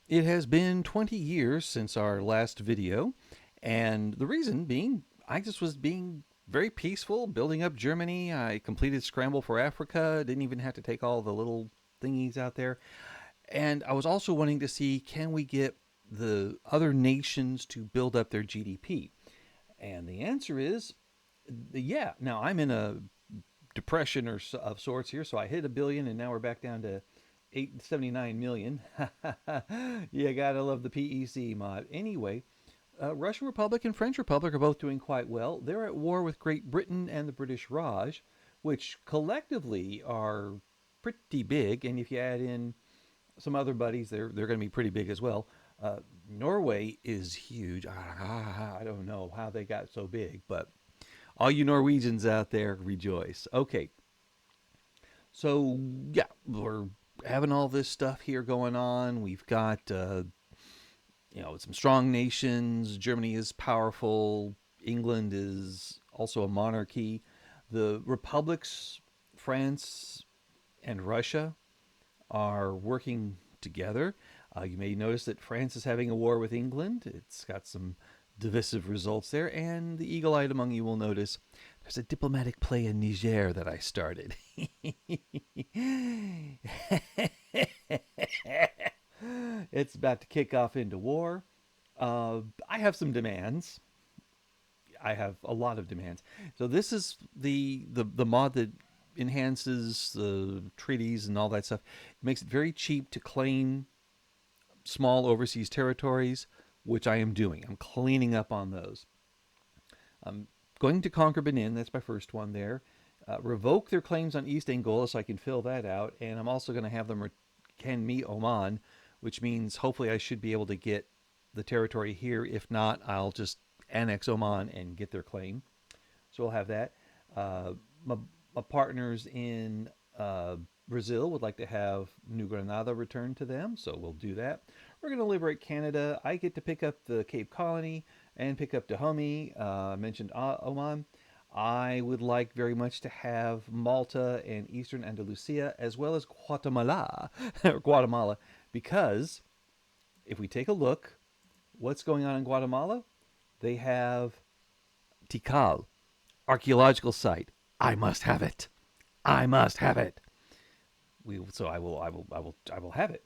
It has been 20 years since our last video, and the reason being, I just was being very peaceful, building up Germany. I completed Scramble for Africa, didn't even have to take all the little thingies out there. And I was also wanting to see, can we get the other nations to build up their GDP? And the answer is yeah. Now I'm in a depression of sorts here, so I hit a billion, and now we're back down to 879 million. You gotta love the PEC mod. Anyway, Russian Republic and French Republic are both doing quite well. They're at war with Great Britain and the British Raj, which collectively are pretty big. And if you add in some other buddies, they're going to be pretty big as well. Norway is huge. I don't know how they got so big, but all you Norwegians out there, rejoice. Okay, so yeah, we're having all this stuff here going on. We've got some strong nations. Germany is powerful. England is also a monarchy. The republics, France and Russia, are working together. You may notice that France is having a war with England. It's got some divisive results there. And the eagle eyed among you will notice there's a diplomatic play in Niger that I started. It's about to kick off into war. I have some demands. I have a lot of demands. So this is the mod that enhances the treaties and all that stuff. It makes it very cheap to claim small overseas territories, which I am doing. I'm cleaning up on those. I'm going to conquer Benin. That's my first one there. Revoke their claims on East Angola so I can fill that out. And I'm also going to have them return me Oman, which means hopefully I should be able to get the territory here. If not, I'll just annex Oman and get their claim. So we'll have that. My, my partners in Brazil would like to have New Granada returned to them, so we'll do that. We're going to liberate Canada. I get to pick up the Cape Colony and pick up Dahomey. I mentioned Oman. I would like very much to have Malta and Eastern Andalusia, as well as Guatemala, Guatemala, because if we take a look, what's going on in Guatemala? They have Tikal, archaeological site. I must have it. I must have it. So I will have it.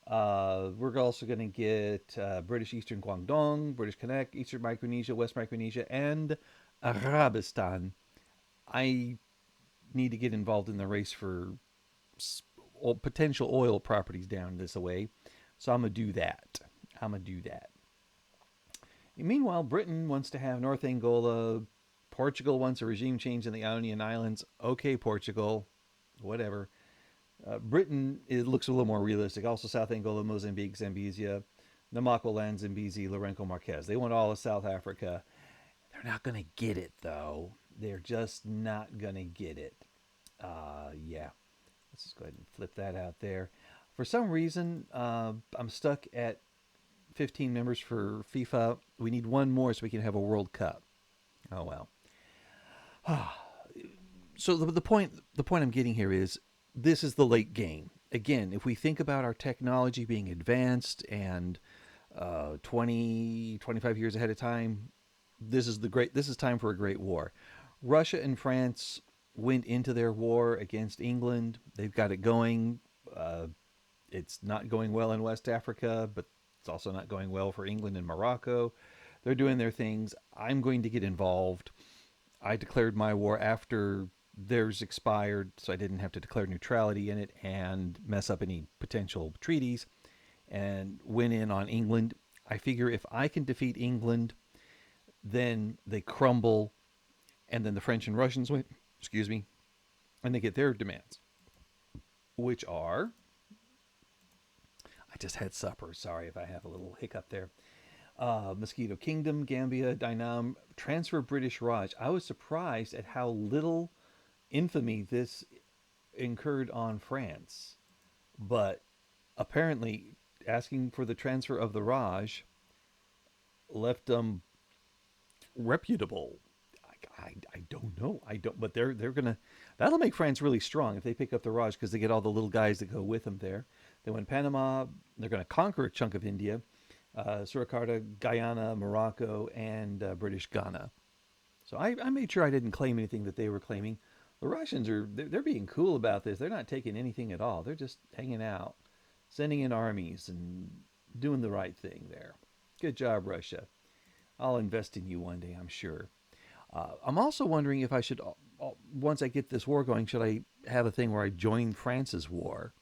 We're also going to get British Eastern Guangdong, British Connect, Eastern Micronesia, West Micronesia, and Arabistan. I need to get involved in the race for potential oil properties down this way, so I'm gonna do that. I'm gonna do that. And meanwhile, Britain wants to have North Angola. Portugal wants a regime change in the Ionian Islands. Okay, Portugal, whatever. Britain, it looks a little more realistic. Also, South Angola, Mozambique, Zambezia, Namaqualand, Zambezi, Lourenco Marquez. They want all of South Africa. They're not going to get it, though. They're just not going to get it. Yeah. Let's just go ahead and flip that out there. For some reason, I'm stuck at 15 members for FIFA. We need one more so we can have a World Cup. Oh, well. So the point I'm getting here is this is the late game. Again, if we think about our technology being advanced and 20, 25 years ahead of time, this is time for a great war. Russia and France went into their war against England. They've got it going. Uh, it's not going well in West Africa, but it's also not going well for England and Morocco. They're doing their things. I'm going to get involved. I declared my war after theirs expired, so I didn't have to declare neutrality in it and mess up any potential treaties, and went in on England. I figure if I can defeat England, then they crumble, and then the French and Russians win, excuse me, and they get their demands, which are, I just had supper. Sorry if I have a little hiccup there. Mosquito Kingdom, Gambia, Dynam, transfer British Raj. I was surprised at how little infamy this incurred on France, but apparently asking for the transfer of the Raj left them reputable. I don't know. I don't, but they're gonna, that'll make France really strong if they pick up the Raj because they get all the little guys that go with them there. They went Panama. They're going to conquer a chunk of India, Surakarta, Guyana, Morocco, and British Ghana. So I made sure I didn't claim anything that they were claiming. The Russians they're being cool about this. They're not taking anything at all. They're just hanging out, sending in armies and doing the right thing there. Good job, Russia. I'll invest in you one day, I'm sure. I'm also wondering if I should, once I get this war going, should I have a thing where I join France's war?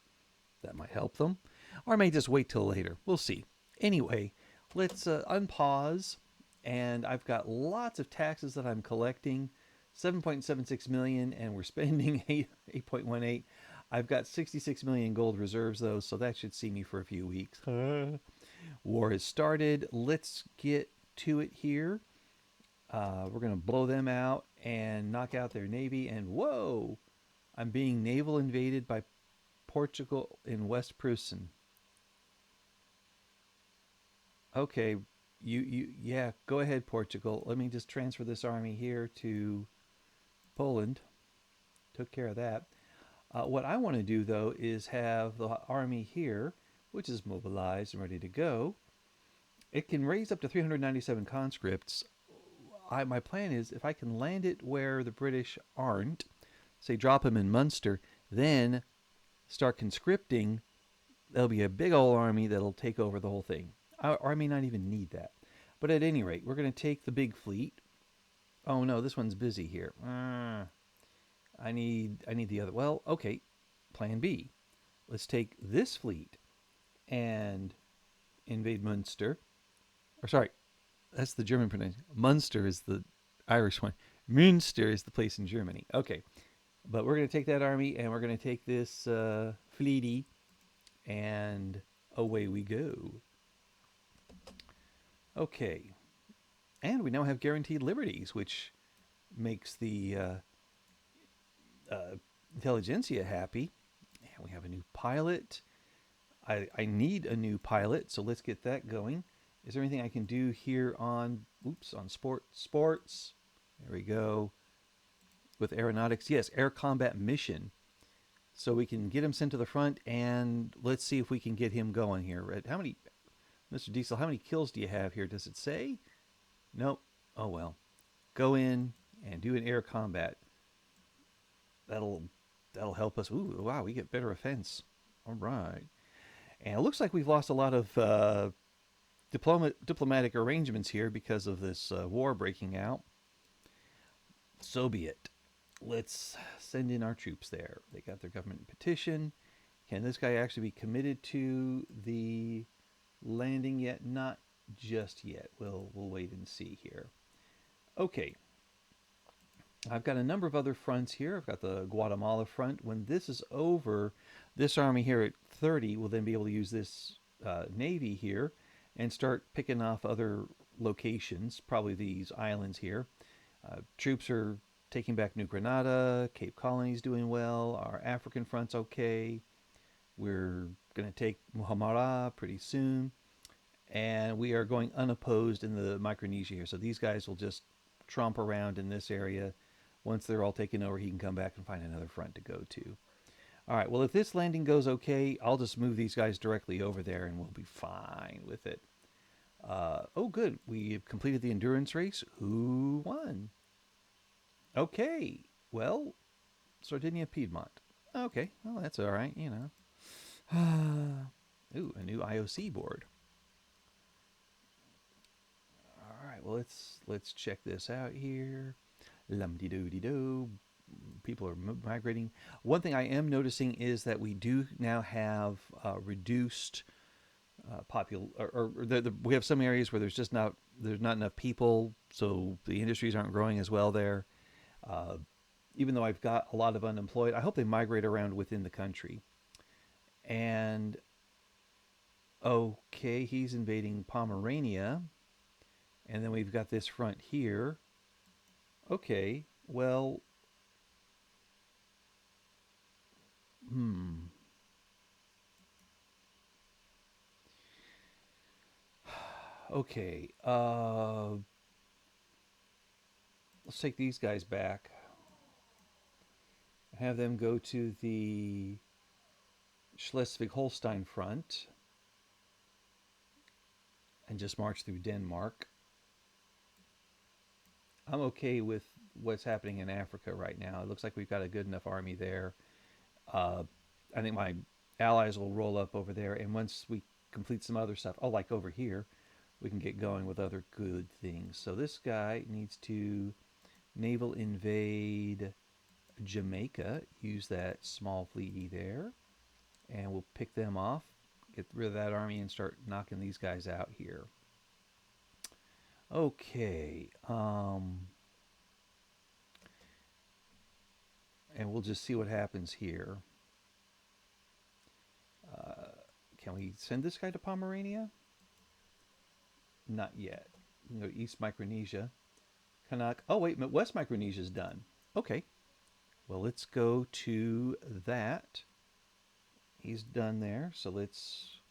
That might help them. Or I may just wait till later. We'll see. Anyway, let's unpause. And I've got lots of taxes that I'm collecting. 7.76 million, and we're spending 8.18. I've got 66 million gold reserves though, so that should see me for a few weeks. War has started. Let's get to it here. We're going to blow them out and knock out their navy. And whoa, I'm being naval invaded by Portugal in West Prussian. Okay, yeah, go ahead, Portugal. Let me just transfer this army here to Poland. Took care of that. What I want to do though is have the army here, which is mobilized and ready to go. It can raise up to 397 conscripts. My plan is if I can land it where the British aren't, say drop them in Munster, then start conscripting. There'll be a big old army that'll take over the whole thing. Or I may not even need that. But at any rate, we're going to take the big fleet. Oh no, this one's busy here. I need the other. Well, okay. Plan B. Let's take this fleet and invade Munster. Or sorry, that's the German pronunciation. Munster is the Irish one. Münster is the place in Germany. Okay, but we're going to take that army and we're going to take this fleety and away we go. Okay, and we now have guaranteed liberties, which makes the intelligentsia happy. And we have a new pilot. I need a new pilot, so let's get that going. Is there anything I can do here on, on sports? There we go. With aeronautics, yes, air combat mission. So we can get him sent to the front, and let's see if we can get him going here. Red, how many, Mr. Diesel, how many kills do you have here? Does it say? Nope. Oh well. Go in and do an air combat. That'll help us. Ooh, wow, we get better offense. All right. And it looks like we've lost a lot of diplomatic arrangements here because of this war breaking out. So be it. Let's send in our troops there. They got their government petition. Can this guy actually be committed to the landing yet? Not just yet. We'll wait and see here. Okay. I've got a number of other fronts here. I've got the Guatemala front. When this is over, this army here at 30 will then be able to use this navy here and start picking off other locations, probably these islands here. Troops are taking back New Granada. Cape Colony's doing well. Our African front's okay. We're going to take Muhammara pretty soon. And we are going unopposed in the Micronesia here. So these guys will just tromp around in this area. Once they're all taken over, he can come back and find another front to go to. All right, well, if this landing goes okay, I'll just move these guys directly over there and we'll be fine with it. Oh, good. We've completed the endurance race. Who won? Okay. Well, Sardinia Piedmont. Okay. Well, that's all right, you know. Ooh, a new IOC board. All right. Well, let's check this out here. Lum-de-doo-de-doo. People are migrating. One thing I am noticing is that we do now have reduced we have some areas where there's not enough people, so the industries aren't growing as well there. Uh, Even though I've got a lot of unemployed, I hope they migrate around within the country. And okay, he's invading Pomerania, and then we've got this front here. Okay, well, hmm. Okay, let's take these guys back. Have them go to the Schleswig-Holstein front and just march through Denmark. I'm okay with what's happening in Africa right now. It looks like we've got a good enough army there. Uh, I think my allies will roll up over there, and once we complete some other stuff, oh, like over here, we can get going with other good things. So this guy needs to naval invade Jamaica. Use that small fleety there, and we'll pick them off. Get rid of that army and start knocking these guys out here. Okay. And we'll just see what happens here. Uh, can we send this guy to Pomerania? Not yet. We can go to East Micronesia. Kanak. Oh, wait, West Micronesia's done. Okay. Well, let's go to that. He's done there. So let's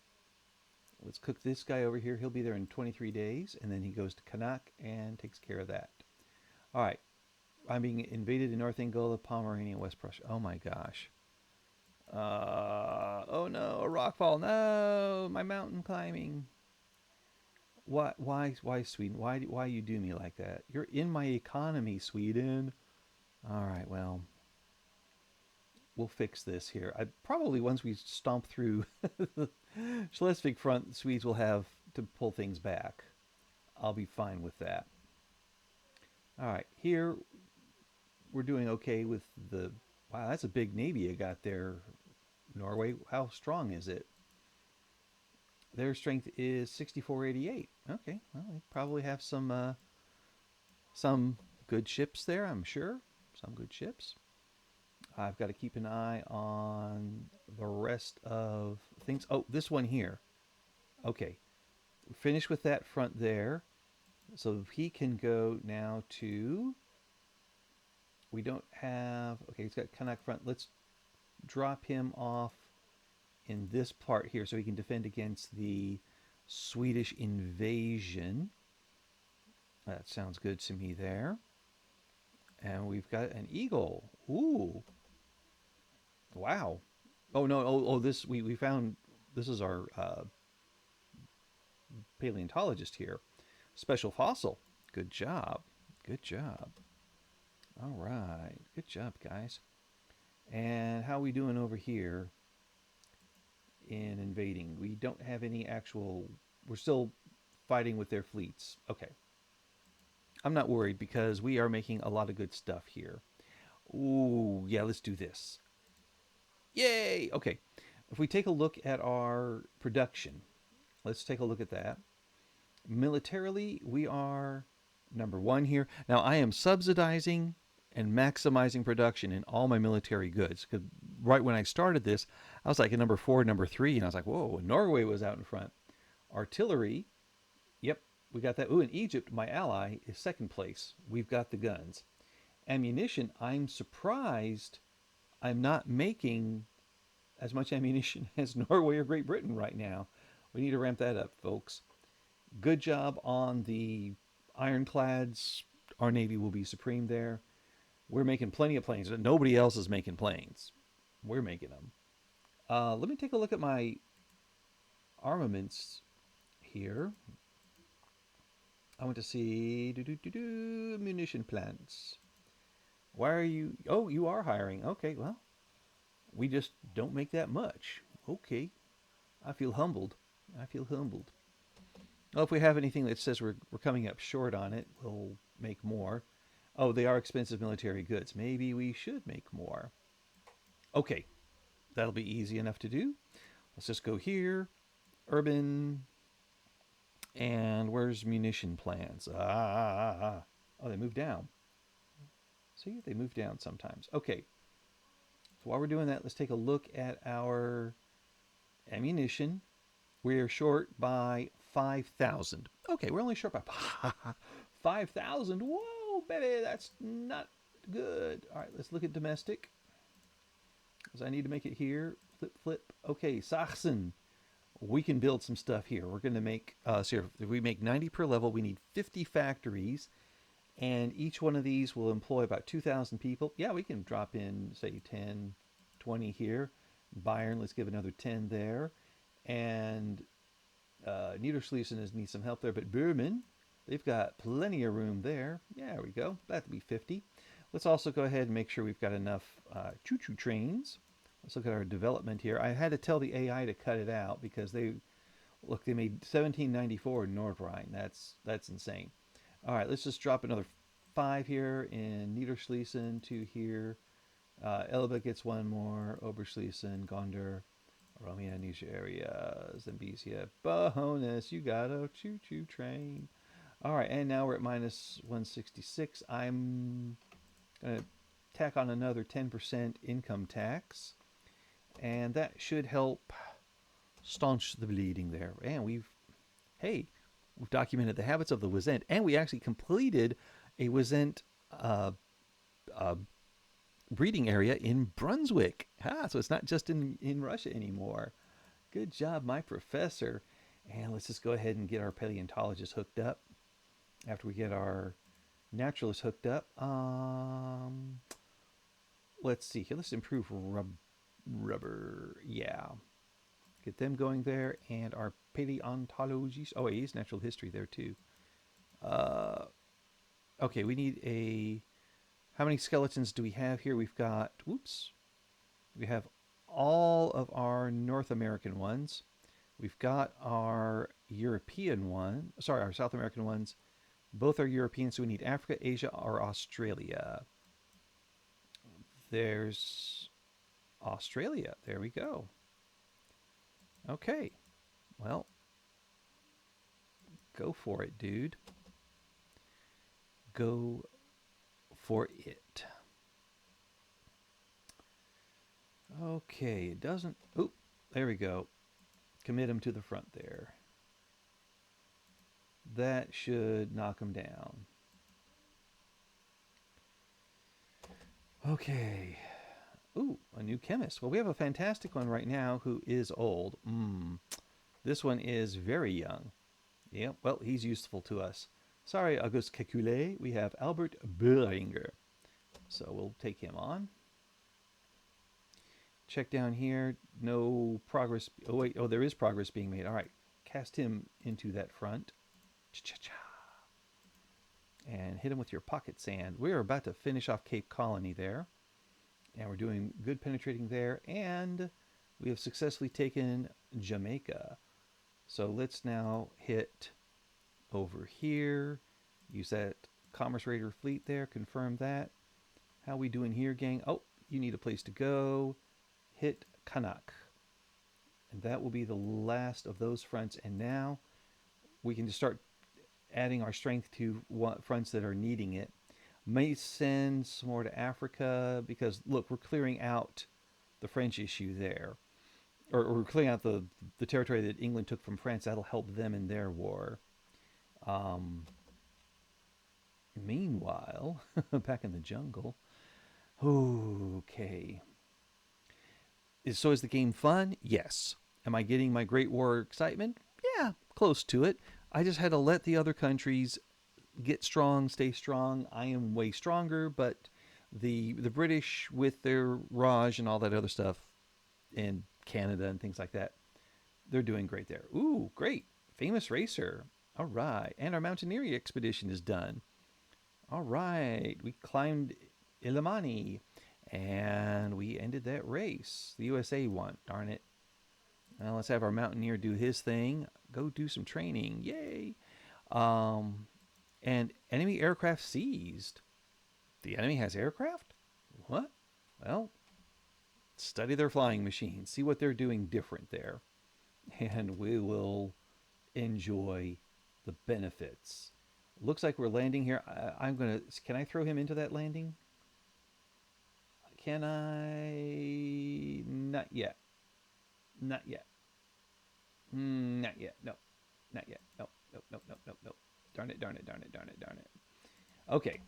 cook this guy over here. He'll be there in 23 days. And then he goes to Kanak and takes care of that. All right. I'm being invaded in North Angola, Pomerania, West Prussia. Oh my gosh. Oh no, a rockfall. No, my mountain climbing. Why, Sweden? Why you do me like that? You're in my economy, Sweden. All right, well, we'll fix this here. I probably once we stomp through the Schleswig front, the Swedes will have to pull things back. I'll be fine with that. All right, here we're doing okay with the. Wow, that's a big navy you got there, Norway. How strong is it? Their strength is 6488. Okay, well, they probably have some good ships there, I'm sure. Some good ships. I've got to keep an eye on the rest of things. Oh, this one here. Okay, finish with that front there. So he can go now to. We don't have. Okay, he's got Kanak front. Let's drop him off in this part here so he can defend against the Swedish invasion. That sounds good to me there. And we've got an eagle. Ooh. Wow. Oh no, oh this we found this is our paleontologist here. Special fossil. Good job. Good job. All right. Good job, guys. And how are we doing over here in invading? We don't have any actual. We're still fighting with their fleets. Okay. I'm not worried because we are making a lot of good stuff here. Ooh, yeah, let's do this. Yay! Okay. If we take a look at our production, let's take a look at that. Militarily, we are number one here. Now, I am subsidizing and maximizing production in all my military goods. Because right when I started this, I was like at number four, number three, and I was like, whoa, Norway was out in front. Artillery, yep, we got that. Ooh, in Egypt, my ally is second place. We've got the guns. Ammunition, I'm surprised I'm not making as much ammunition as Norway or Great Britain right now. We need to ramp that up, folks. Good job on the ironclads. Our Navy will be supreme there. We're making plenty of planes. Nobody else is making planes. We're making them. Let me take a look at my armaments here. I want to see munition plants. Why are you? Oh, you are hiring. Okay, well, we just don't make that much. Okay, I feel humbled. I feel humbled. Well, if we have anything that says we're coming up short on it, we'll make more. Oh, they are expensive military goods. Maybe we should make more. Okay, that'll be easy enough to do. Let's just go here, urban, and where's munition plans? Oh, they moved down. See, they move down sometimes. Okay, so while we're doing that, let's take a look at our ammunition. We're short by 5,000. Okay, we're only short by 5,000. Whoa, baby, that's not good. All right, let's look at domestic. Because I need to make it here. Flip, flip. Okay, Sachsen. We can build some stuff here. We're going to make, so if we make 90 per level, we need 50 factories. And each one of these will employ about 2,000 people. Yeah, we can drop in, say, 10, 20 here. Bayern, let's give another 10 there. And Niederschlesien needs some help there, but Böhmen, they've got plenty of room there. Yeah, there we go. That'd be 50. Let's also go ahead and make sure we've got enough choo-choo trains. Let's look at our development here. I had to tell the AI to cut it out because they made 1794 in Nordrhein. That's insane. All right, let's just drop another 5 here in Niederschlesien, 2 here. Elba gets 1 more. Oberschlesien, Gonder, Romania, Niche area, Zambezia, bonus. You got a choo-choo train. All right, and now we're at minus 166. I'm going to tack on another 10% income tax, and that should help staunch the bleeding there. And we've documented the habits of the Wazent, and we actually completed a Wazent uh, uh, breeding area in Brunswick. So it's not just in Russia anymore. Good job, my professor. And let's just go ahead and get our paleontologist hooked up after we get our naturalist hooked up. Let's see here. Let's improve rubber. Yeah. Get them going there. And our paleontologist. Oh, he's natural history there too. Uh, okay, we need a. How many skeletons do we have here? We've got. Whoops. We have all of our North American ones. We've got our European one. Sorry, our South American ones. Both are European, so we need Africa, Asia, or Australia. There's Australia. There we go. Okay. Well, go for it, dude. Go for it. Okay, it doesn't. Oop, there we go. Commit him to the front there. That should knock him down. Okay. Ooh, a new chemist. Well, we have a fantastic one right now who is old. This one is very young. Yeah, well, he's useful to us. Sorry, Auguste Kekulé. We have Albert Boehringer. So we'll take him on. Check down here. No progress. Oh, wait. Oh, there is progress being made. All right. Cast him into that front. Cha-cha-cha. And hit him with your pocket sand. We're about to finish off Cape Colony there. And we're doing good penetrating there. And we have successfully taken Jamaica. So let's now hit over here. Use that Commerce Raider fleet there. Confirm that. How we doing here, gang? Oh, you need a place to go. Hit Kanak. And that will be the last of those fronts. And now we can just start adding our strength to fronts that are needing it. May send some more to Africa because, look, we're clearing out the French issue there. Or we're clearing out the territory that England took from France. That'll help them in their war. Meanwhile, back in the jungle. Okay. So is the game fun? Yes. Am I getting my Great War excitement? Yeah, close to it. I just had to let the other countries get strong, stay strong. I am way stronger, but the British with their Raj and all that other stuff in Canada and things like that, they're doing great there. Ooh, great. Famous racer. All right. And our mountaineering expedition is done. All right. We climbed Illimani and we ended that race. The USA won. Darn it. Now let's have our mountaineer do his thing. Go do some training. Yay. And enemy aircraft seized. The enemy has aircraft? What? Well, study their flying machines. See what they're doing different there. And we will enjoy the benefits. Looks like we're landing here. I'm going to... Can I throw him into that landing? Can I... Not yet. Not yet. Not yet. No. Not yet. No. Nope. Nope. Nope. Nope. Nope. Darn it. Darn it. Darn it. Darn it. Darn it. Okay.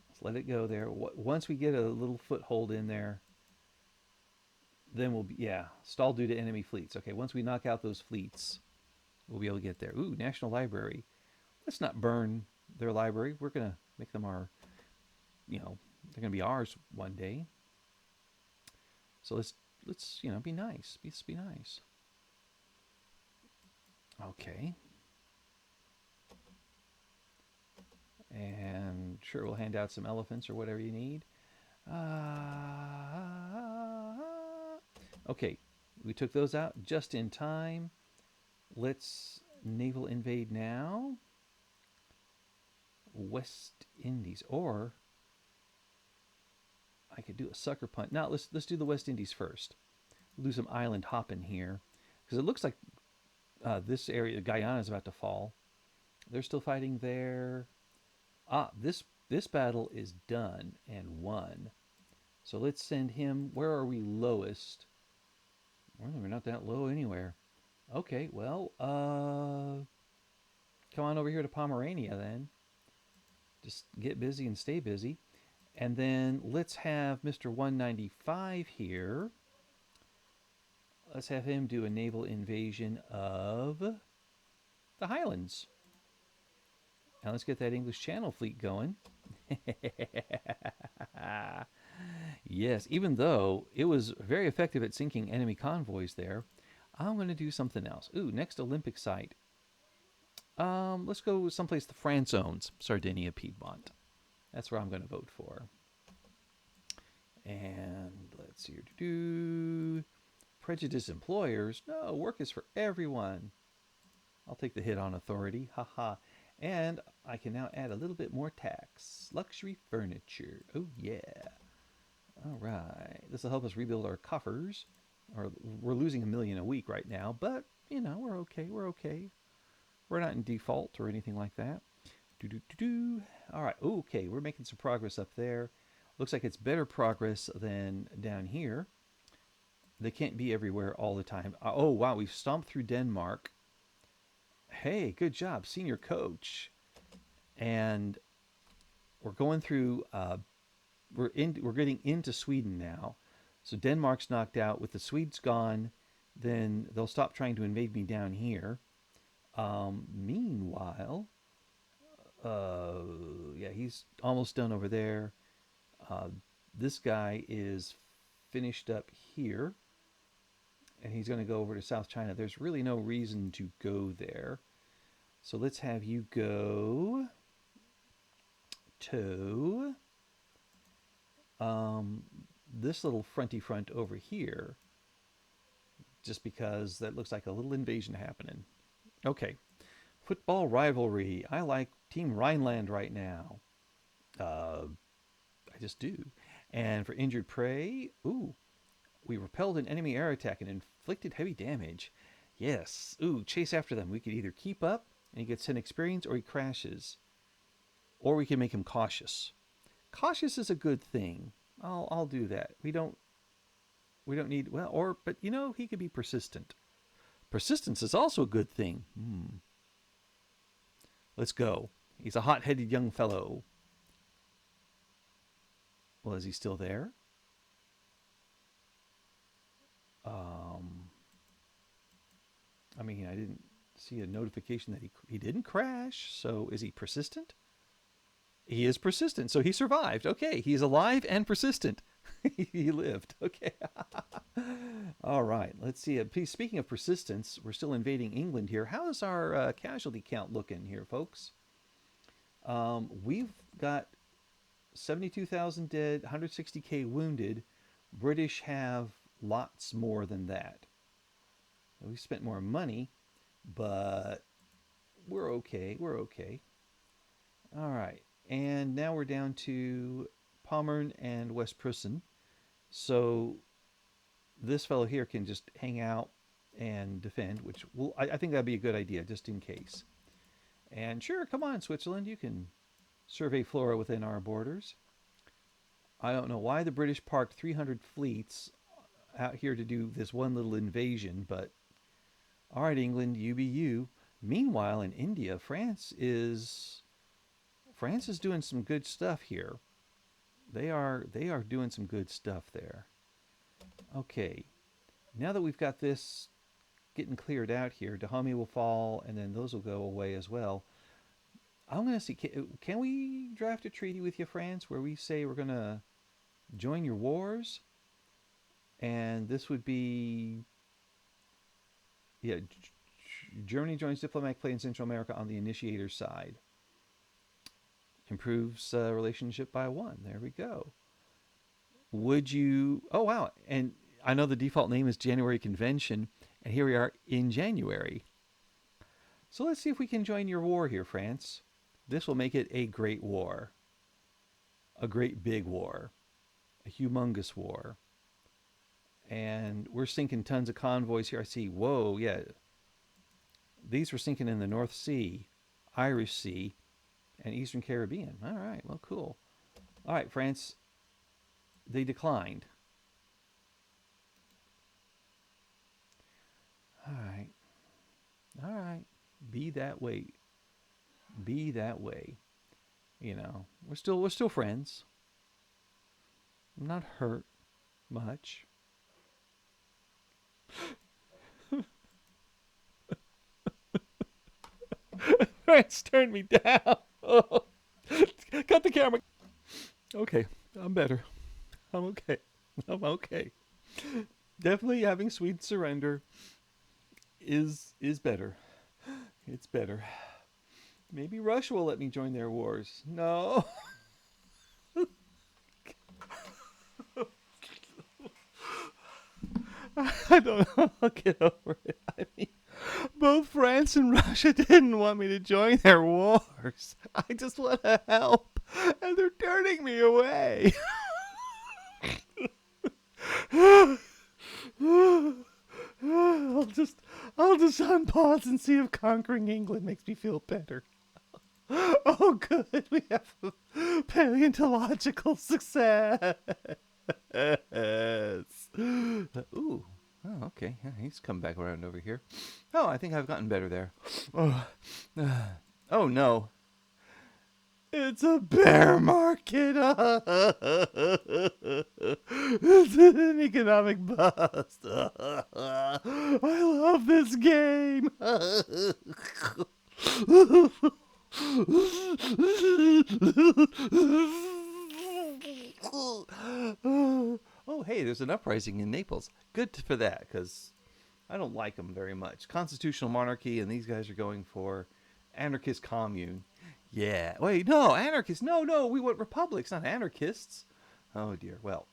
Let's let it go there. Once we get a little foothold in there, then we'll be... Yeah. Stall due to enemy fleets. Okay. Once we knock out those fleets, we'll be able to get there. Ooh, National Library. Let's not burn their library. We're going to make them our... they're going to be ours one day. So let's let's be nice. Let's be nice. Okay. And sure, we'll hand out some elephants or whatever you need. Okay, we took those out just in time. Let's naval invade now. West Indies, or I could do a sucker punch. Now let's do the West Indies first. We'll do some island hopping here because it looks like this area, Guyana, is about to fall. They're still fighting there. This battle is done and won. So let's send him. Where are we lowest? Well, we're not that low anywhere. Okay, well, come on over here to Pomerania then. Just get busy and stay busy. And then let's have Mr. 195 here. Let's have him do a naval invasion of the Highlands. Now let's get that English Channel fleet going. Yes, even though it was very effective at sinking enemy convoys there, I'm going to do something else. Ooh, next Olympic site. Let's go someplace the France owns, Sardinia, Piedmont. That's where I'm going to vote for. And let's see. Prejudice employers. No, work is for everyone. I'll take the hit on authority. Haha. And I can now add a little bit more tax. Luxury furniture. Oh, yeah. All right. This will help us rebuild our coffers. Or we're losing $1 million a week right now, but, we're okay. We're okay. We're not in default or anything like that. All right. Okay, we're making some progress up there. Looks like it's better progress than down here. They can't be everywhere all the time. Oh, wow. We've stomped through Denmark. Hey, good job, senior coach. And we're going through. We're getting into Sweden now. So Denmark's knocked out. With the Swedes gone, then they'll stop trying to invade me down here. Meanwhile, yeah, he's almost done over there. This guy is finished up here, and he's going to go over to South China. There's really no reason to go there. So let's have you go to this little fronty front over here, just because that looks like a little invasion happening. Okay. Football rivalry. I like Team Rhineland right now. I just do. And for injured prey, ooh, we repelled an enemy air attack and inflicted heavy damage. Yes. Ooh, chase after them. We could either keep up and he gets 10 experience, or he crashes. Or we can make him cautious. Cautious is a good thing. I'll do that. We don't need, but he could be persistent. Persistence is also a good thing. Let's go. He's a hot-headed young fellow. Well, is he still there? I didn't see a notification that he didn't crash. So is he persistent? He is persistent. So he survived. Okay, he's alive and persistent. He lived. Okay. All right. Let's see. Speaking of persistence, we're still invading England here. How is our casualty count looking here, folks? We've got 72,000 dead, 160K wounded. British have lots more than that. We spent more money, but we're okay. We're okay. All right. And now we're down to Pommern and West Prussian. So this fellow here can just hang out and defend, which I think that'd be a good idea, just in case. And sure, come on, Switzerland, you can survey flora within our borders. I don't know why the British parked 300 fleets out here to do this one little invasion, but all right, England, you be you. Meanwhile, in India, France is doing some good stuff here. They are doing some good stuff there. Okay, now that we've got this getting cleared out here, Dahomey will fall, and then those will go away as well. I'm going to see, can we draft a treaty with you, France, where we say we're going to join your wars? And this would be, yeah, Germany joins diplomatic play in Central America on the initiator side. Improves relationship by one. There we go. Would you? Oh wow! And I know the default name is January Convention, and here we are in January. So let's see if we can join your war here, France. This will make it a great war, a great big war, a humongous war. And we're sinking tons of convoys here. I see. Whoa, yeah. These were sinking in the North Sea, Irish Sea, and Eastern Caribbean. All right. Well, cool. All right, France. They declined. All right. All right. Be that way. Be that way. You know, we're still friends. I'm not hurt much. France turned me down. Oh. Cut the camera. Okay, I'm better. I'm okay. I'm okay. Definitely having sweet surrender is better. It's better. Maybe Russia will let me join their wars. No. I don't know. I'll get over it. I mean, both France and Russia didn't want me to join their wars. I just want to help, and they're turning me away. I'll just I'll just unpause and see if conquering England makes me feel better. Oh, good. We have a paleontological success. Ooh. Oh, okay. Yeah, he's come back around over here. Oh, I think I've gotten better there. Oh, oh no. It's a bear market. It's an economic bust. I love this game. Oh, hey, there's an uprising in Naples. Good for that, because I don't like them very much. Constitutional monarchy, and these guys are going for anarchist commune. Yeah. Wait, no, anarchists. No, no, we want republics, not anarchists. Oh, dear. Well,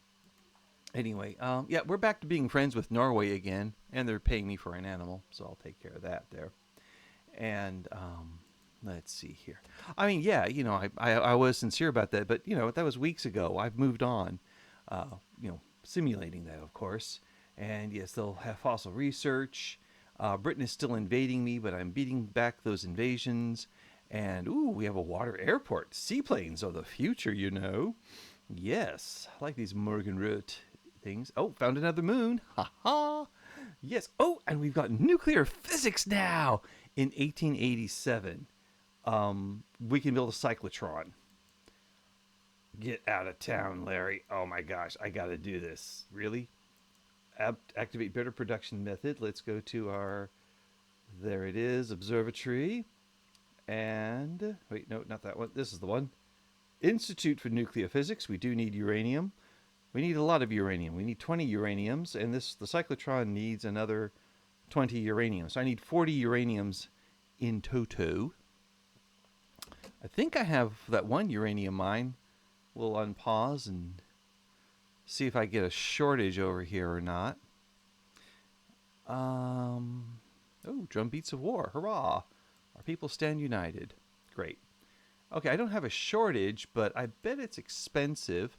anyway, yeah, we're back to being friends with Norway again, and they're paying me for an animal, so I'll take care of that there. And let's see here. I mean, yeah, I was sincere about that, but that was weeks ago. I've moved on. Simulating that, of course. And yes, they'll have fossil research. Britain is still invading me, but I'm beating back those invasions. And ooh, we have a water airport. Seaplanes are the future. Yes, I like these Morgenrot things. Oh, found another moon. Ha ha. Yes. Oh, and we've got nuclear physics now. In 1887, we can build a cyclotron. Get out of town, Larry. Oh my gosh, I got to do this. Really? Activate better production method. Let's go to our, there it is, observatory. And, wait, no, not that one. This is the one. Institute for Nuclear Physics. We do need uranium. We need a lot of uranium. We need 20 uraniums, and the cyclotron needs another 20 uraniums. So I need 40 uraniums in toto. I think I have that one uranium mine. We'll unpause and see if I get a shortage over here or not. Oh, drum beats of war. Hurrah. Our people stand united. Great. Okay, I don't have a shortage, but I bet it's expensive.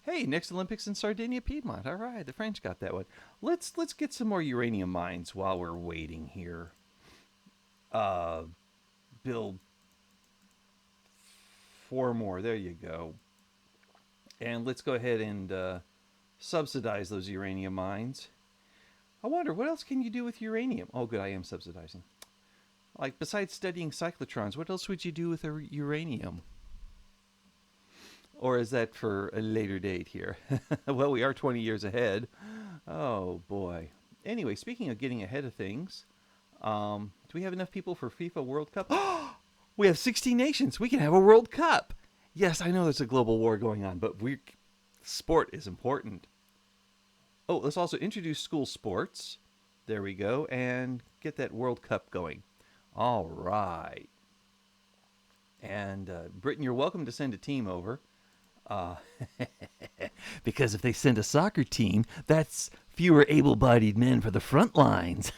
Hey, next Olympics in Sardinia, Piedmont. All right, the French got that one. Let's get some more uranium mines while we're waiting here. Build 4 more. There you go. And let's go ahead and subsidize those uranium mines. I wonder, what else can you do with uranium? Oh, good, I am subsidizing. Like, besides studying cyclotrons, what else would you do with uranium? Or is that for a later date here? Well, we are 20 years ahead. Oh, boy. Anyway, speaking of getting ahead of things, do we have enough people for FIFA World Cup? We have 16 nations. We can have a World Cup. Yes, I know there's a global war going on, but sport is important. Oh, let's also introduce school sports. There we go. And get that World Cup going. All right. And Britain, you're welcome to send a team over. Uh, because if they send a soccer team, that's fewer able bodied men for the front lines.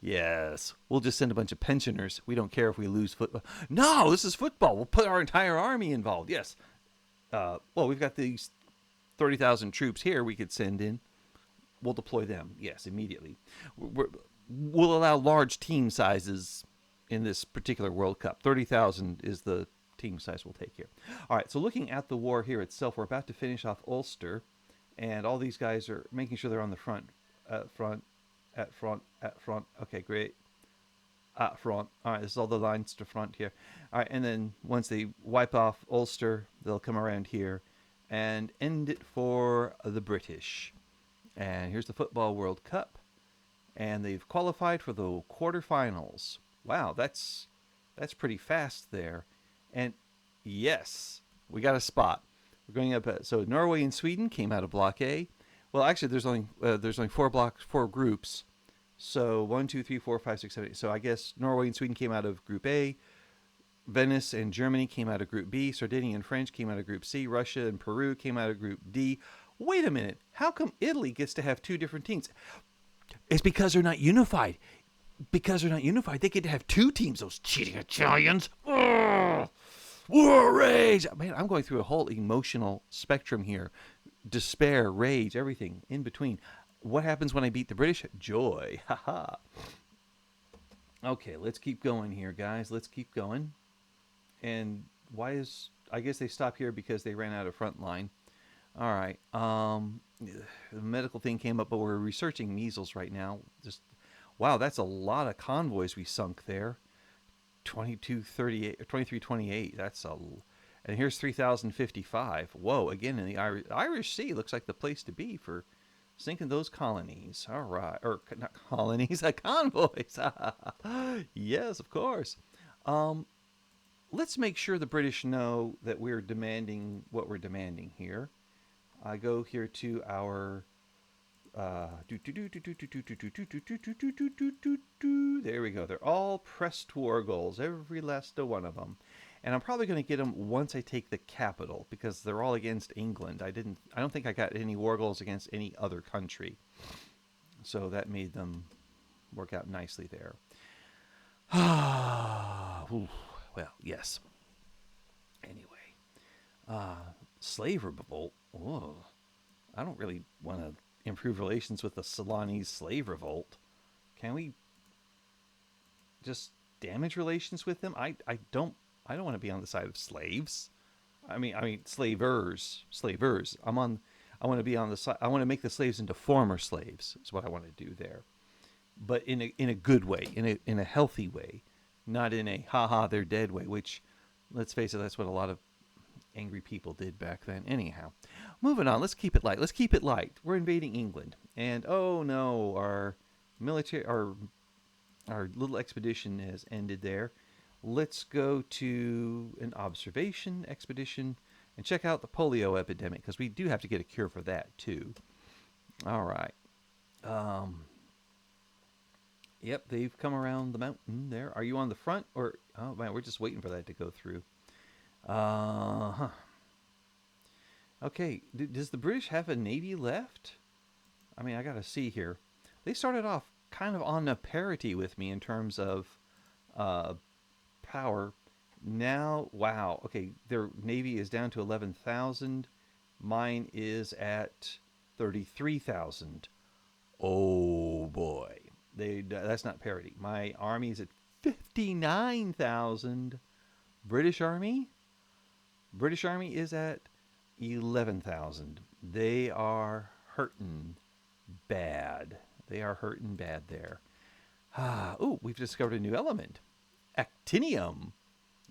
Yes. We'll just send a bunch of pensioners. We don't care if we lose football. No, this is football. We'll put our entire army involved. Yes. Well, we've got these 30,000 troops here we could send in. We'll deploy them. Yes, immediately. We'll allow large team sizes in this particular World Cup. 30,000 is the team size we'll take here. All right, so looking at the war here itself, we're about to finish off Ulster, and all these guys are making sure they're on the front, front, at front. Okay, great. At front. All right, this is all the lines to front here. All right, and then once they wipe off Ulster, they'll come around here and end it for the British. And here's the Football World Cup. And they've qualified for the quarterfinals. Wow, that's pretty fast there. And yes, we got a spot. We're going up. So Norway and Sweden came out of Block A. Well, actually, there's only four groups. So 1, 2, 3, 4, 5, 6, 7, 8. So I guess Norway and Sweden came out of Group A. Venice and Germany came out of Group B. Sardinia and French came out of Group C. Russia and Peru came out of Group D. Wait a minute. How come Italy gets to have two different teams? It's because they're not unified. Because they're not unified, they get to have two teams. Those cheating Italians. Ugh. War rage. Man, I'm going through a whole emotional spectrum here. Despair, rage, everything in between. What happens when I beat the British? Joy. Haha. Okay, let's keep going here, guys. Let's keep going. And why is... I guess they stopped here because they ran out of front line. All right. The medical thing came up, but we're researching measles right now. Just... Wow, that's a lot of convoys we sunk there. 2238, 2328. That's a... And here's 3055. Whoa, again in the Irish Sea. Looks like the place to be for sinking those colonies. All right. Or not colonies, convoys. Yes, of course. Let's make sure the British know that we're demanding what we're demanding here. I go here to our... There we go. They're all pressed war goals, every last one of them. And I'm probably going to get them once I take the capital, because they're all against England. I don't think I got any war goals against any other country. So that made them work out nicely there. Well, yes. Anyway, slave revolt. Oh, I don't really want to improve relations with the Ceylonese slave revolt. Can we just damage relations with them? I don't want to be on the side of slaves. I mean slavers. I want to be on the side. I want to make the slaves into former slaves. Is what I want to do there. But in a good way, in a healthy way, not in a haha they're dead way, which, let's face it, that's what a lot of angry people did back then. Anyhow, moving on. Let's keep it light. We're invading England, and oh no, our little expedition has ended there. Let's go to an observation expedition and check out the polio epidemic, because we do have to get a cure for that too. All right. Yep, they've come around the mountain there. Are you on the front, or... Oh, man, we're just waiting for that to go through. Okay, does the British have a navy left? I mean, I got to see here. They started off kind of on a parity with me in terms of power. Now, wow. Okay, their navy is down to 11,000. Mine is at 33,000. Oh, boy. That's not parity. My army is at 59,000. British Army is at 11,000. They are hurting bad. There. Oh, we've discovered a new element. Actinium.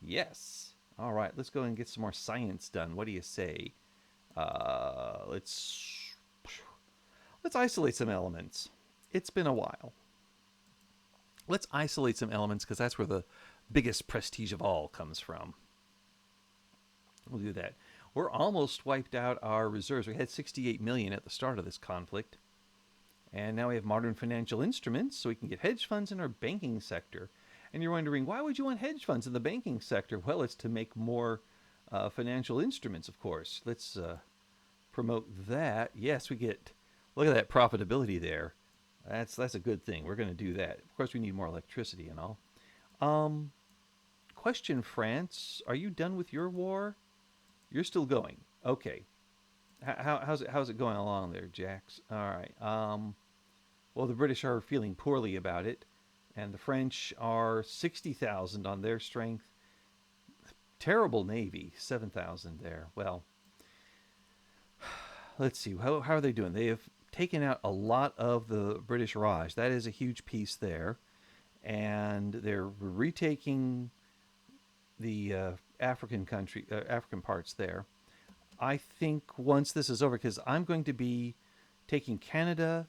Yes. All right, let's go and get some more science done. What do you say? Let's isolate some elements. It's been a while. Let's isolate some elements, because that's where the biggest prestige of all comes from. We'll do that. We're almost wiped out our reserves. We had 68 million at the start of this conflict. And now we have modern financial instruments, so we can get hedge funds in our banking sector. And you're wondering, why would you want hedge funds in the banking sector? Well, it's to make more financial instruments, of course. Let's promote that. Yes, we get, look at that profitability there. That's a good thing. We're going to do that. Of course, we need more electricity and all. Um, Question, France, are you done with your war? You're still going. Okay. How's it going along there, Jax? All right. Well, the British are feeling poorly about it, and the French are 60,000 on their strength. Terrible navy, 7,000 there. Well, let's see. How are they doing? They have taken out a lot of the British Raj. That is a huge piece there, and they're retaking the African parts there. I think once this is over, because I'm going to be taking Canada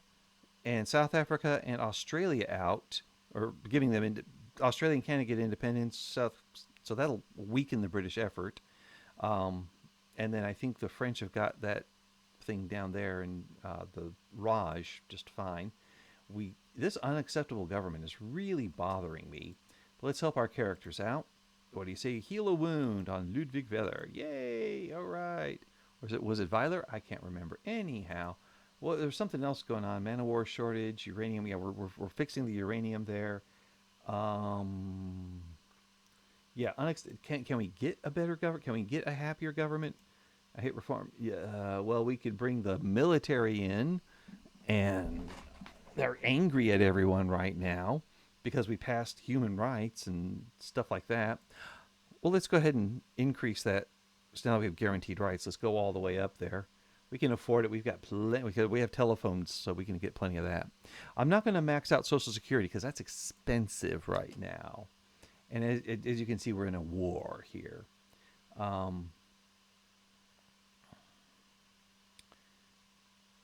and South Africa and Australia out, or giving them into Australia and Canada get independence. So that'll weaken the British effort. And then I think the French have got that thing down there in the Raj just fine. This unacceptable government is really bothering me. But let's help our characters out. What do you say? Heal a wound on Ludwig Weller. Yay! All right. Or was it Weiler? I can't remember. Anyhow, well, there's something else going on. Man of war shortage, uranium. Yeah, we're fixing the uranium there. Um, yeah, can we get a better government? Can we get a happier government? I hate reform. Yeah, well, we could bring the military in, and they're angry at everyone right now because we passed human rights and stuff like that. Well, let's go ahead and increase that. So now we have guaranteed rights. Let's go all the way up there. We can afford it. We've got plenty. We have telephones, so we can get plenty of that. I'm not going to max out Social Security because that's expensive right now. And as you can see, we're in a war here. Um,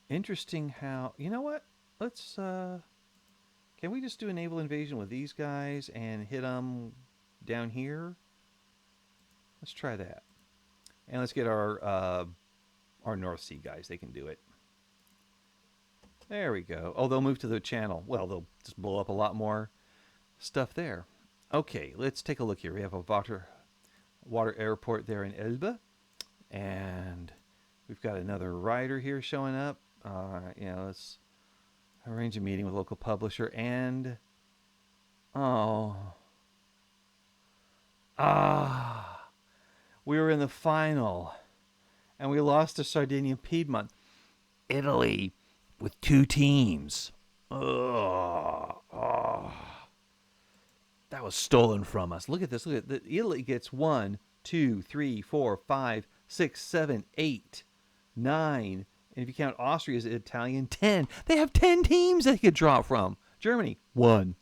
Interesting how, you know what? Let's, can we just do a naval invasion with these guys and hit them down here? Let's try that. And let's get our North Sea guys. They can do it. There we go. Oh, they'll move to the channel. Well, they'll just blow up a lot more stuff there. Okay, let's take a look here. We have a water airport there in Elbe. And we've got another rider here showing up. Let's arrange a meeting with local publisher. And, oh, we were in the final. And we lost to Sardinia Piedmont. Italy with 2 teams. Oh, that was stolen from us. Look at this. Look at that. Italy gets 1, 2, 3, 4, 5, 6, 7, 8, 9. And if you count Austria's Italian, 10. They have 10 teams they could draw from. Germany, 1.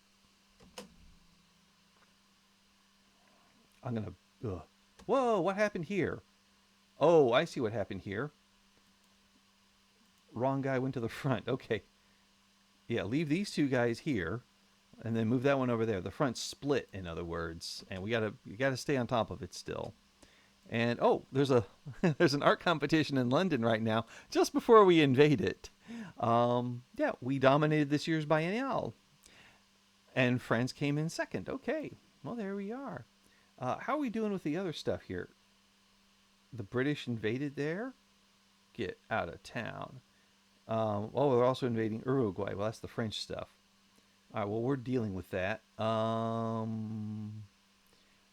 I'm going to... Whoa, what happened here? Oh, I see what happened here. Wrong guy went to the front. Okay. Yeah, leave these 2 guys here. And then move that one over there. The front split, in other words. And you gotta stay on top of it still. And there's an art competition in London right now, just before we invade it. Yeah, we dominated this year's biennial, and France came in second. Okay, well there we are. How are we doing with the other stuff here? The British invaded there. Get out of town. We're also invading Uruguay. Well, that's the French stuff. All right, well we're dealing with that.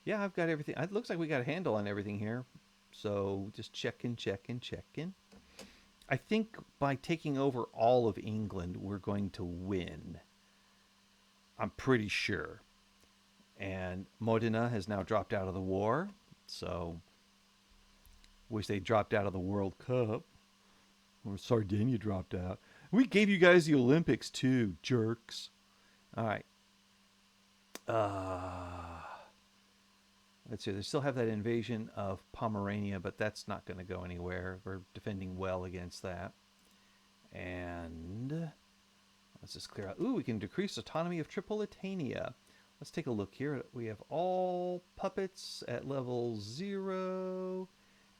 Yeah, I've got everything. It looks like we got a handle on everything here. So just checking. I think by taking over all of England, we're going to win. I'm pretty sure. And Modena has now dropped out of the war. So, wish they dropped out of the World Cup. Or Sardinia dropped out. We gave you guys the Olympics too, jerks. All right. Let's see. They still have that invasion of Pomerania, but that's not going to go anywhere. We're defending well against that. And let's just clear out. Ooh, we can decrease autonomy of Tripolitania. Let's take a look here. We have all puppets at level 0.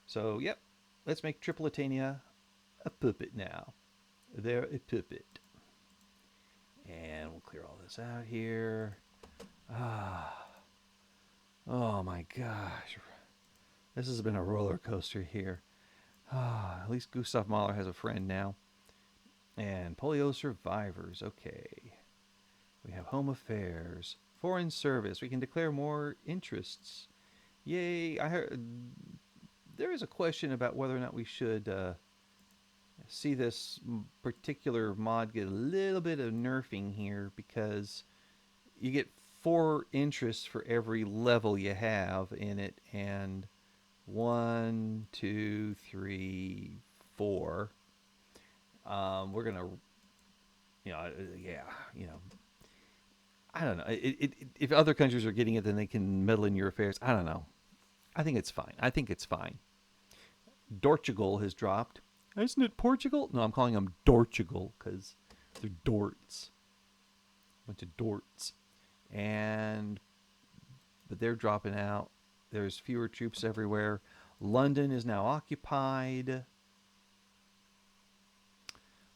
So, yep. let's make Tripolitania a puppet now. They're a puppet. And we'll clear all this out here. Ah, oh my gosh. This has been a roller coaster here. Ah, at least Gustav Mahler has a friend now. And polio survivors. Okay. We have home affairs. Foreign service. We can declare more interests. Yay. I heard there is a question about whether or not we should see this particular mod get a little bit of nerfing here, because you get 4 interests for every level you have in it, and 1, 2, 3, 4. We're gonna, yeah, you know, I don't know. If other countries are getting it, then they can meddle in your affairs. I don't know. I think it's fine. I think it's fine. Dortugal has dropped. Isn't it Portugal? No, I'm calling them Dortugal because they're dorts. A bunch of dorts. But they're dropping out. There's fewer troops everywhere. London is now occupied.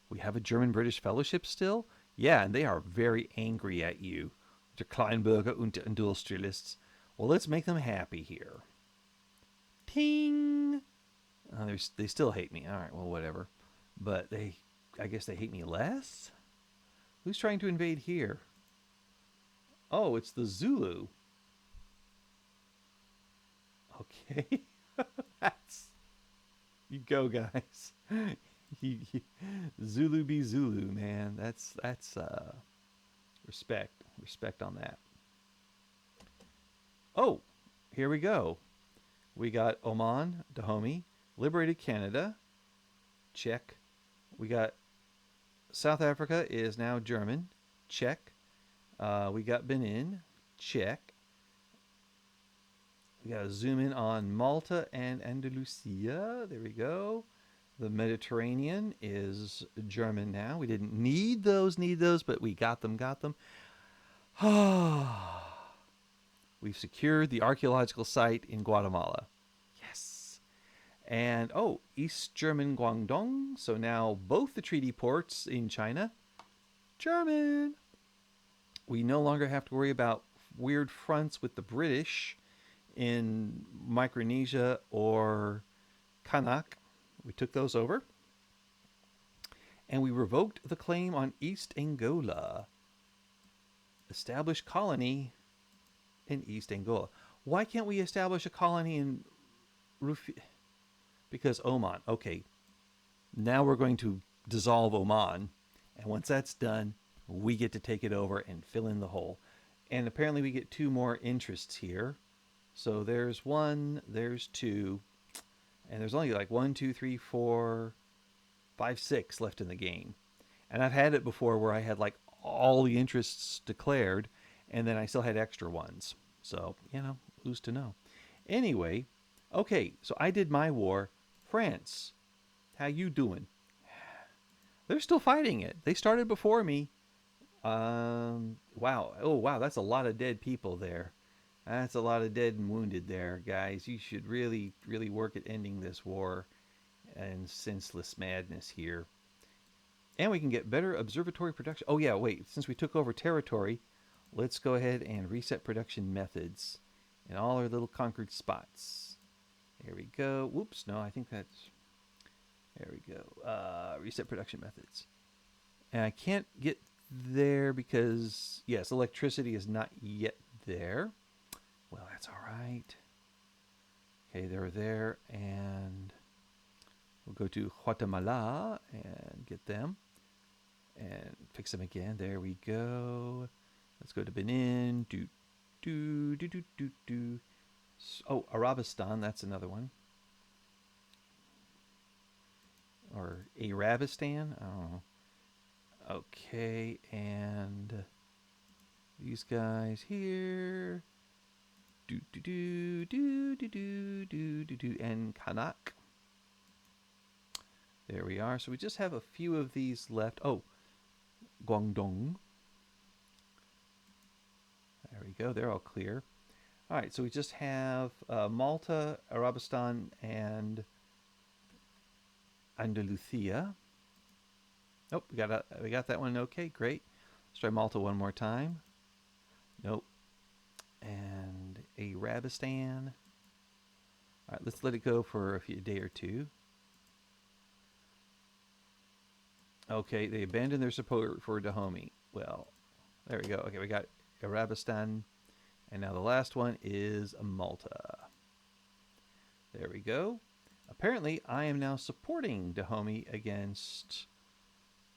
We have a German-British fellowship still? Yeah, and they are very angry at you. Der Kleinbürger und Industrialists. Well, let's make them happy here. Ting! They still hate me. All right, well, whatever. But I guess they hate me less? Who's trying to invade here? Oh, it's the Zulu. Okay. That's... You go, guys. Zulu be Zulu, man. That's respect on that. Oh, here we go. We got Oman, Dahomey, liberated Canada, check. We got South Africa is now German, check. We got Benin, check. We got to zoom in on Malta and Andalusia. There we go. The Mediterranean is German now. We didn't need those, but we got them. We've secured the archaeological site in Guatemala. Yes. And, East German Guangdong. So now both the treaty ports in China, German. We no longer have to worry about weird fronts with the British in Micronesia or Kanak. We took those over. And we revoked the claim on East Angola. Establish colony in East Angola. Why can't we establish a colony in Because Oman. Okay. Now we're going to dissolve Oman. And once that's done, we get to take it over and fill in the hole. And apparently we get 2 more interests here. So there's 1, there's 2. And there's only like 1, 2, 3, 4, 5, 6 left in the game. And I've had it before where I had like all the interests declared, and then I still had extra ones. So, who's to know? Anyway, okay, so I did my war. France, how you doing? They're still fighting it. They started before me. Wow. Oh, wow, that's a lot of dead people there. That's a lot of dead and wounded there, guys. You should really, really work at ending this war and senseless madness here. And we can get better observatory production. Oh, yeah, wait. Since we took over territory, let's go ahead and reset production methods in all our little conquered spots. There we go. Whoops. No, I think that's... There we go. Reset production methods. And I can't get there because, yes, electricity is not yet there. Well, that's all right. Okay, they're there, and we'll go to Guatemala and get them and fix them again. There we go. Let's go to Benin. Oh, Arabistan, that's another one. Or Arabistan, I don't know. Okay, and these guys here. And Kanak. There we are. So we just have a few of these left. Oh, Guangdong. There we go. They're all clear. All right, so we just have Malta, Arabistan, and Andalusia. Nope, we got that one. Okay, great. Let's try Malta one more time. Nope. And Arabistan. All right, let's let it go for a day or two. Okay, they abandoned their support for Dahomey. Well, there we go. Okay, we got Arabistan, and now the last one is Malta. There we go. Apparently, I am now supporting Dahomey against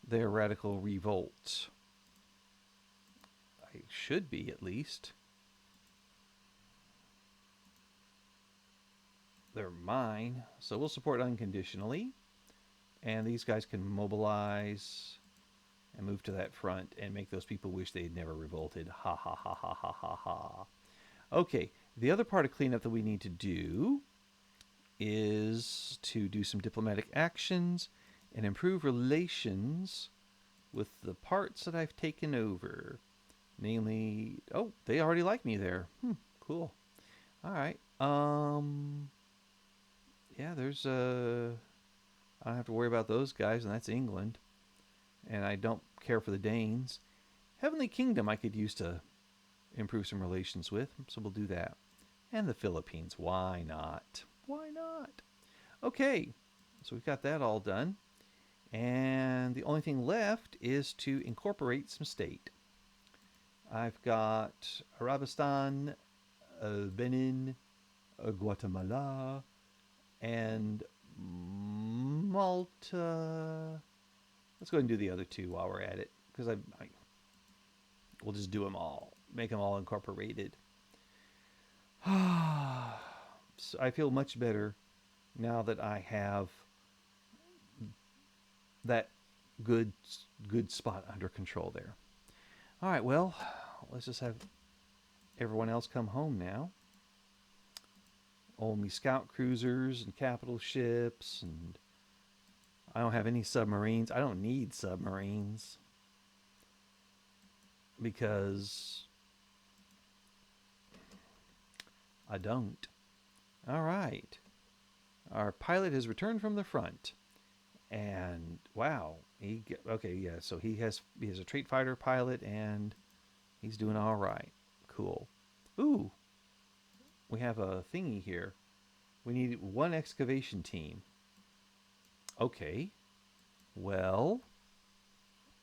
their radical revolt. I should be, at least. They're mine, so we'll support unconditionally. And these guys can mobilize and move to that front and make those people wish they had never revolted. Ha ha ha ha ha ha ha. Okay, the other part of cleanup that we need to do is to do some diplomatic actions and improve relations with the parts that I've taken over. Namely, oh, they already like me there. Cool. All right. Yeah, there's I don't have to worry about those guys, and that's England. And I don't care for the Danes. Heavenly Kingdom I could use to improve some relations with, so we'll do that. And the Philippines, why not? Why not? Okay, so we've got that all done. And the only thing left is to incorporate some state. I've got Arabistan, Benin, Guatemala, and Malta. Let's go ahead and do the other two while we're at it, because we'll just do them all, make them all incorporated. So I feel much better now that I have that good spot under control there. All right, well, let's just have everyone else come home now. Only scout cruisers and capital ships, and I don't have any submarines. I don't need submarines because I don't. All right. Our pilot has returned from the front. And wow, okay, yeah, so he has a trait fighter pilot and he's doing all right. Cool. Ooh. We have a thingy here. We need one excavation team. Okay. Well,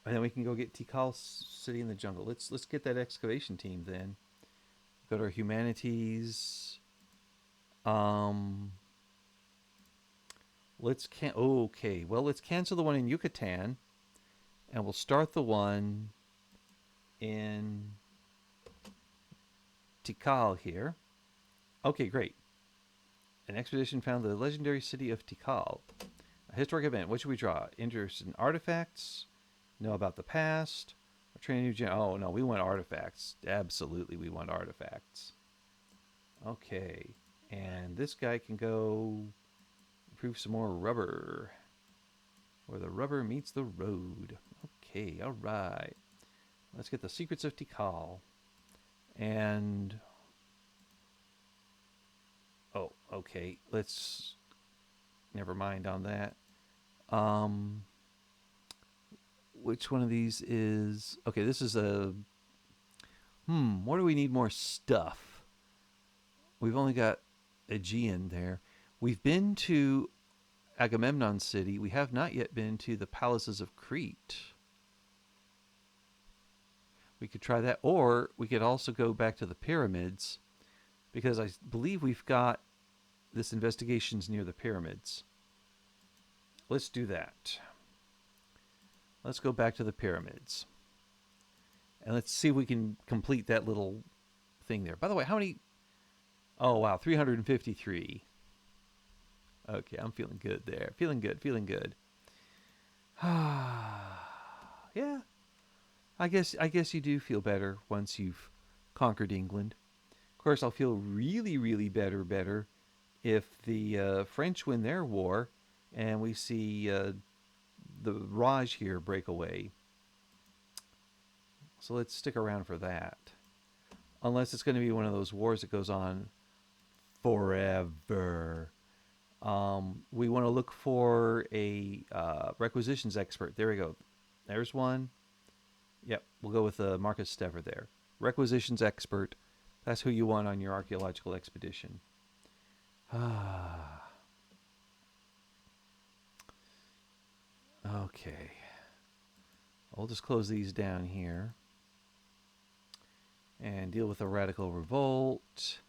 and then we can go get Tikal City in the Jungle. Let's get that excavation team then. Go to our humanities. Okay. Well, let's cancel the one in Yucatan, and we'll start the one in Tikal here. Okay, great. An expedition found the legendary city of Tikal. A historic event. What should we draw? Interest in artifacts? Know about the past? Or train a new gen? Oh no, we want artifacts. Absolutely, we want artifacts. Okay, and this guy can go improve some more rubber. Where the rubber meets the road. Okay, all right. Let's get the secrets of Tikal. And oh, okay. Let's never mind on that. Which one of these is okay? This is a What do we need more stuff? We've only got Aegean there. We've been to Agamemnon City. We have not yet been to the palaces of Crete. We could try that, or we could also go back to the pyramids, because I believe we've got this investigation's near the pyramids. Let's do that. Let's go back to the pyramids. And let's see if we can complete that little thing there. By the way, how many? Oh, wow, 353. Okay, I'm feeling good there. Feeling good, feeling good. Yeah. I guess you do feel better once you've conquered England. Of course, I'll feel really, really better if the French win their war and we see the Raj here break away. So let's stick around for that. Unless it's going to be one of those wars that goes on forever. We want to look for a requisitions expert. There we go. There's one. Yep, we'll go with Marcus Stever there. Requisitions expert. That's who you want on your archaeological expedition. Okay. I'll just close these down here and deal with a radical revolt.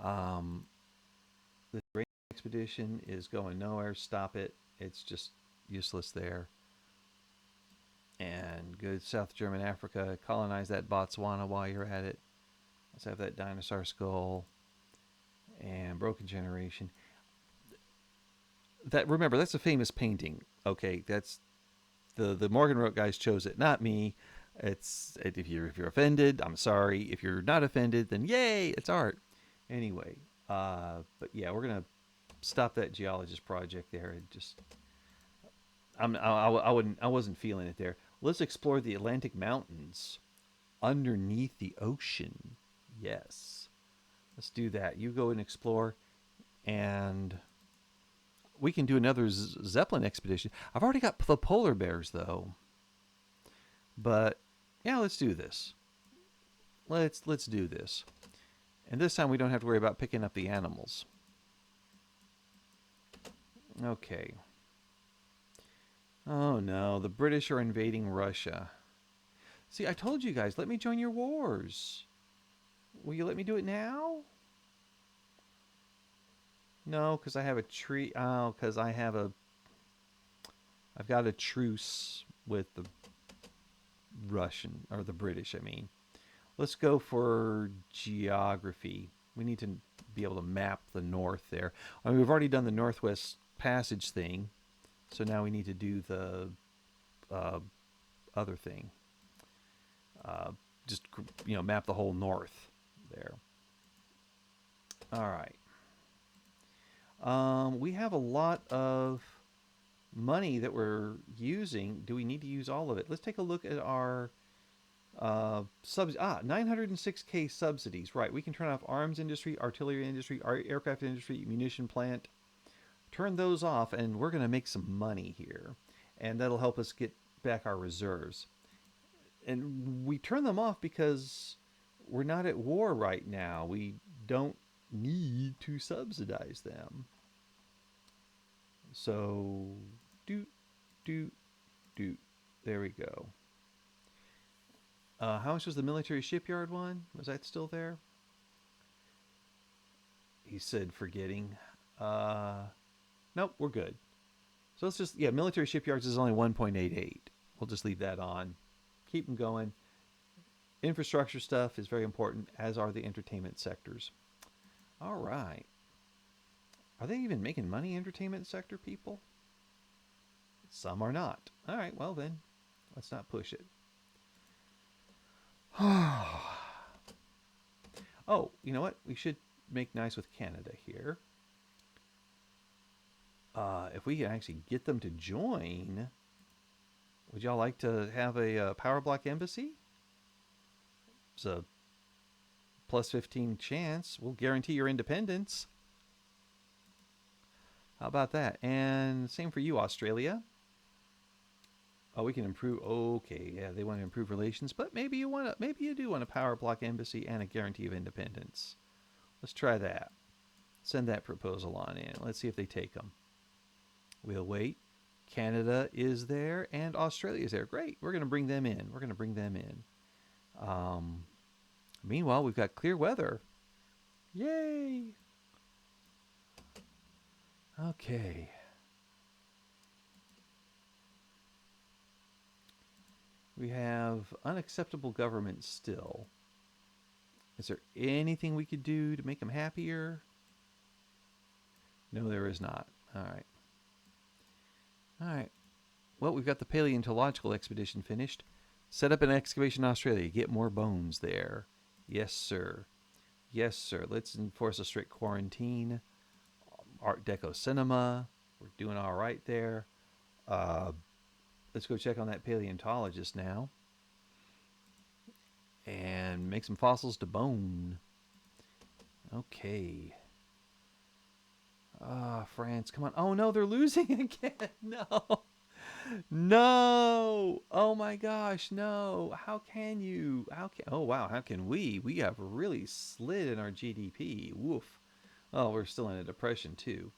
The great expedition is going nowhere. Stop it. It's just useless there. And good South German Africa. Colonize that Botswana while you're at it. Let's have that dinosaur skull and broken generation. That remember that's a famous painting. Okay, that's the Morgenroth guys chose it, not me. It's if you're offended, I'm sorry. If you're not offended, then yay, it's art. Anyway, but yeah, we're gonna stop that geologist project there. And just I wasn't feeling it there. Let's explore the Atlantic mountains underneath the ocean. Yes, let's do that. You go and explore, and we can do another Zeppelin expedition. I've already got the polar bears though, but yeah, let's do this. Let's do this. And this time we don't have to worry about picking up the animals. Okay. Oh no, the British are invading Russia. See, I told you guys, let me join your wars. Will you let me do it now? No, because I have a tree. Oh, because I've got a truce with the Russian, or the British, I mean. Let's go for geography. We need to be able to map the north there. I mean, we've already done the Northwest Passage thing, so now we need to do the other thing. Just map the whole north there. All right. We have a lot of money that we're using. Do we need to use all of it? Let's take a look at our 906K subsidies. Right, we can turn off arms industry, artillery industry, aircraft industry, munition plant. Turn those off, and we're going to make some money here, and that'll help us get back our reserves. And we turn them off because we're not at war right now. We don't need to subsidize them. So, doot, doot, doot. There we go. How much was the military shipyard one? Was that still there? He said, forgetting. Nope, we're good. So let's just, yeah, military shipyards is only 1.88. We'll just leave that on. Keep them going. Infrastructure stuff is very important, as are the entertainment sectors. All right. Are they even making money, entertainment sector people? Some are not. All right, well then, let's not push it. Oh, you know what? We should make nice with Canada here. If we can actually get them to join, would y'all like to have a power block embassy? It's a plus 15 chance. We'll guarantee your independence. How about that? And same for you, Australia. Oh, we can improve. Okay, yeah, they want to improve relations, but maybe you do want a power block embassy and a guarantee of independence. Let's try that. Send that proposal on in. Let's see if they take them. We'll wait. Canada is there and Australia is there. Great. We're going to bring them in. Meanwhile, we've got clear weather. Yay. Okay. We have unacceptable government still. Is there anything we could do to make them happier? No, there is not. All right. All right. Well, we've got the paleontological expedition finished. Set up an excavation in Australia. Get more bones there. Yes, sir. Yes, sir. Let's enforce a strict quarantine. Art Deco cinema. We're doing all right there. Let's go check on that paleontologist now. And make some fossils to bone. Okay. Ah, France, come on. Oh no, they're losing again. No. No. Oh my gosh, no. How can you? How can Oh wow, how can we? We have really slid in our GDP. Woof. Oh, we're still in a depression too.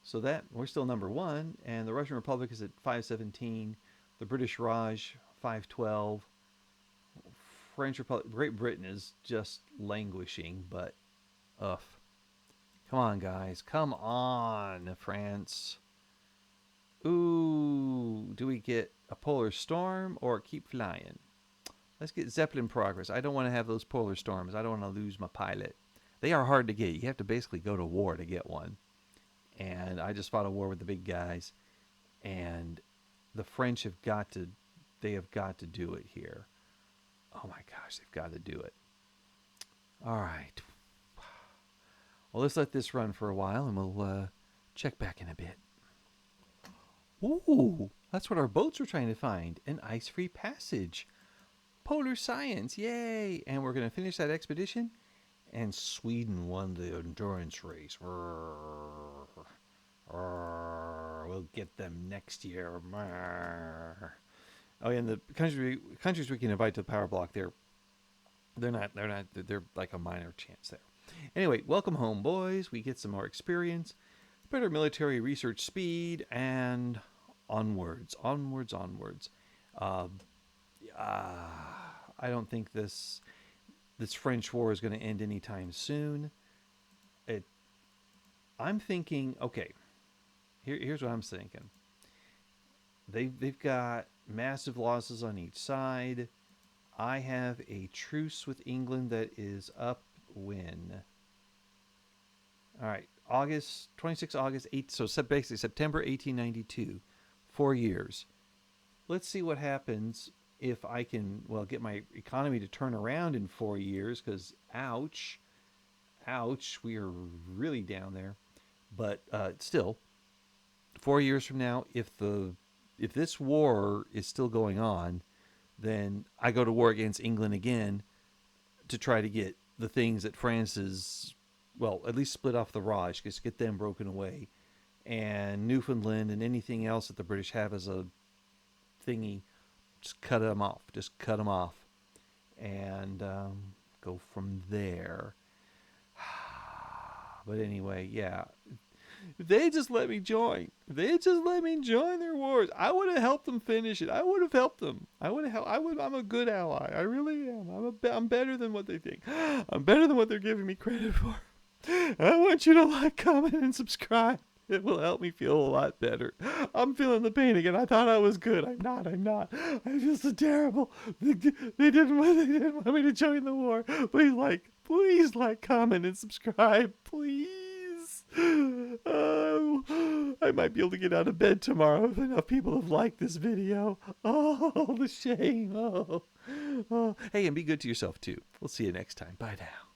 So that we're still number 1 and the Russian Republic is at 517, the British Raj 512, French Republic, Great Britain is just languishing, but ugh. Come on, guys. Come on, France. Ooh, do we get a polar storm or keep flying? Let's get Zeppelin progress. I don't want to have those polar storms. I don't want to lose my pilot. They are hard to get. You have to basically go to war to get one. And I just fought a war with the big guys. And the French have got to, they have got to do it here. Oh my gosh, they've got to do it. All right. Well, let's let this run for a while and we'll check back in a bit. Ooh, that's what our boats were trying to find. An ice-free passage. Polar science, yay! And we're going to finish that expedition. And Sweden won the endurance race. We'll get them next year. Oh, yeah, and the countries we can invite to the power block, they're like a minor chance there. Anyway, welcome home, boys. We get some more experience, better military research speed, and onwards. Uh, I don't think this French war is going to end anytime soon. I'm thinking, okay, here's what I'm thinking. They've got massive losses on each side. I have a truce with England that is up when? All right, August 26 August 8. So basically September 1892, 4 years. Let's see what happens if I can get my economy to turn around in 4 years. Because ouch, we are really down there. But still, 4 years from now, if this war is still going on, then I go to war against England again to try to get the things that France is, at least split off the Raj, just get them broken away. And Newfoundland and anything else that the British have as a thingy, just cut them off. And go from there. But anyway, yeah. If they just let me join. If they just let me join their wars, I would have helped them finish it. I would have helped them. I'm a good ally. I really am. I'm better than what they think. I'm better than what they're giving me credit for. I want you to like, comment, and subscribe. It will help me feel a lot better. I'm feeling the pain again. I thought I was good. I'm not. I feel so terrible. They didn't want me to join the war. Please like, comment, and subscribe. Please. I might be able to get out of bed tomorrow if enough people have liked this video. Oh, the shame. Oh. Hey, and be good to yourself too. We'll see you next time. Bye now.